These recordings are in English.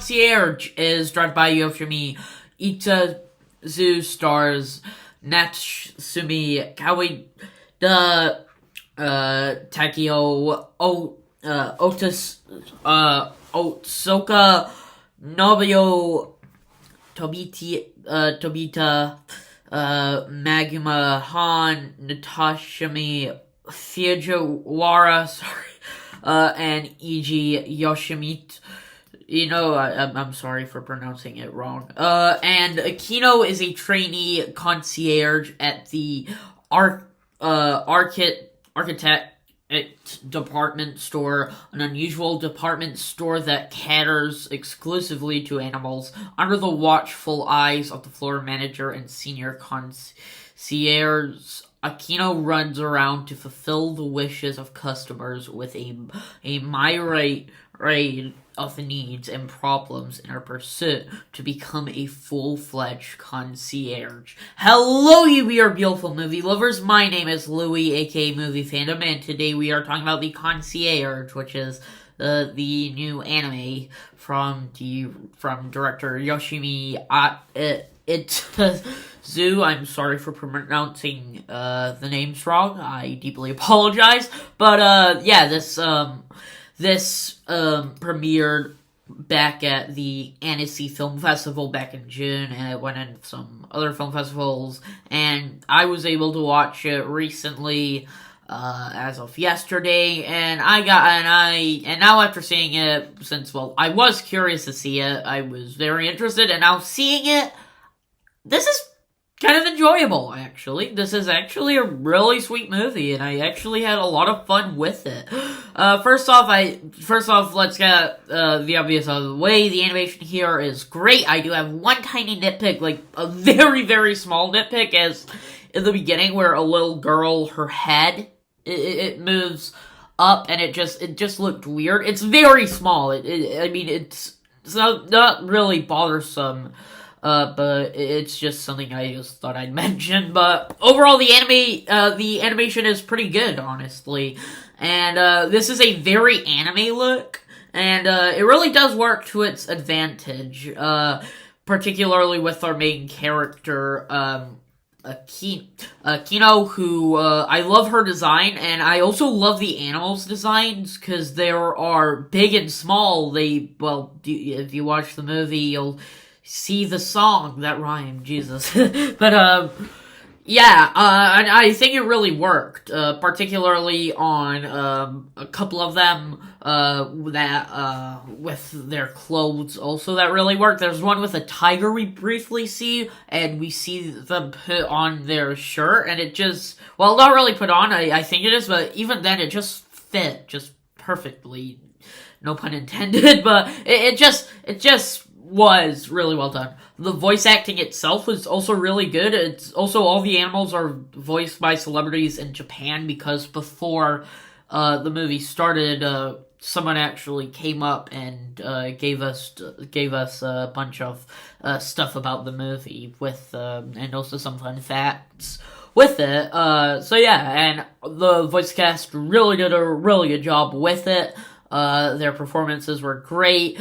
Concierge is directed by Yoshimi Itazu, stars Natsumi Kawada, Takio Otsuka, Nobuo Tobita, Maguma Han, Natashimi Fujiwara, and Eiji Yoshimite. I'm sorry for pronouncing it wrong. And Akino is a trainee concierge at the architect department store, an unusual department store that caters exclusively to animals, under the watchful eyes of the floor manager and senior concierge. Akino runs around to fulfill the wishes of customers with a myriad of needs and problems in her pursuit to become a full-fledged concierge. Hello, you beautiful movie lovers. My name is Louie, aka Movie Fandom, and today we are talking about the Concierge, which is the new anime from director Yoshimi Itsuzu. I'm sorry for pronouncing the names wrong. I deeply apologize. But this premiered back at the Annecy Film Festival back in June, and it went in some other film festivals, and I was able to watch it recently, as of yesterday, and now after seeing it, I was curious to see it, I was very interested, and now seeing it, this is kind of enjoyable, actually. This is actually a really sweet movie, and I actually had a lot of fun with it. First off, let's get the obvious out of the way. The animation here is great. I do have one tiny nitpick, like a very, very small nitpick, as in the beginning where a little girl, her head, it moves up, and it just looked weird. It's very small. It's not really bothersome. But it's just something I just thought I'd mention. But overall, the animation is pretty good, honestly. And, this is a very anime look. And, it really does work to its advantage. Particularly with our main character, Kino, who, I love her design, and I also love the animals' designs, because there are big and small. If you watch the movie, you'll see the song that rhymed, Jesus. But, and I think it really worked, particularly on, a couple of them, with their clothes also that really worked. There's one with a tiger we briefly see, and we see them put on their shirt, and it just, not really put on, I think it is, but even then it just fit, just perfectly. No pun intended, but it just was really well done. The voice acting itself was also really good. It's also, all the animals are voiced by celebrities in Japan, because before the movie started, someone actually came up and gave us a bunch of stuff about the movie with and also some fun facts with it. And the voice cast really did a really good job with it. Their performances were great.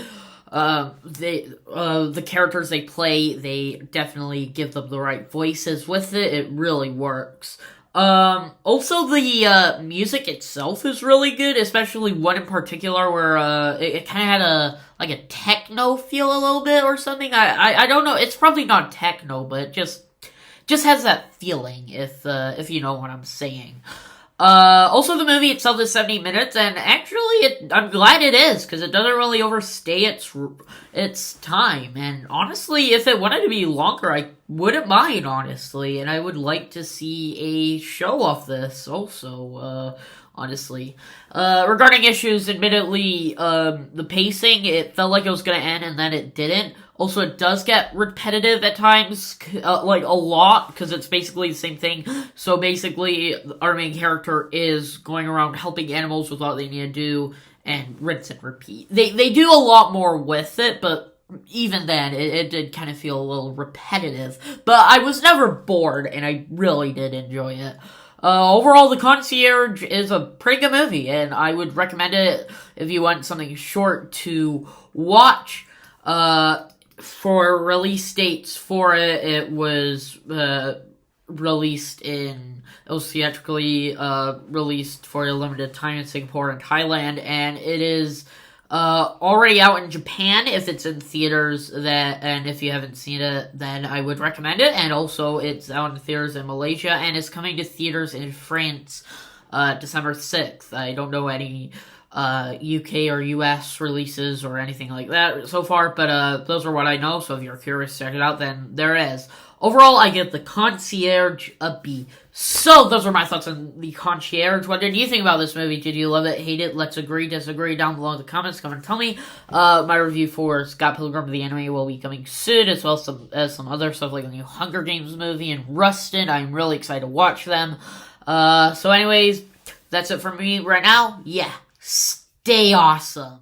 The characters they play, they definitely give them the right voices with it. It really works. Also the music itself is really good, especially one in particular where it kind of had a techno feel a little bit or something. I don't know. It's probably not techno, but it just has that feeling, if you know what I'm saying. Also the movie itself is 70 minutes, and actually I'm glad it is, because it doesn't really overstay its time, and honestly, if it wanted to be longer, I wouldn't mind, honestly, and I would like to see a show of this, also, honestly. Regarding issues, admittedly, the pacing, it felt like it was gonna end, and then it didn't. Also, it does get repetitive at times, a lot, because it's basically the same thing. So basically, our main character is going around helping animals with what they need to do, and rinse and repeat. They do a lot more with it, but even then, it did kind of feel a little repetitive. But I was never bored, and I really did enjoy it. Overall, The Concierge is a pretty good movie, and I would recommend it if you want something short to watch. For release dates for it, it was released in it was theatrically released for a limited time in Singapore and Thailand, and it is already out in Japan if it's in theaters. And if you haven't seen it, then I would recommend it. And also, it's out in theaters in Malaysia and is coming to theaters in France December 6th. I don't know any UK or US releases or anything like that so far, but those are what I know, so if you're curious to check it out, then there it is. Overall, I give The Concierge a B. So, those are my thoughts on The Concierge. What did you think about this movie? Did you love it, hate it? Let's agree, disagree down below in the comments. Come and tell me. My review for Scott Pilgrim the Anime will be coming soon, as well as some other stuff like the new Hunger Games movie and Rusted. I'm really excited to watch them. So anyways, that's it for me right now. Yeah, stay awesome.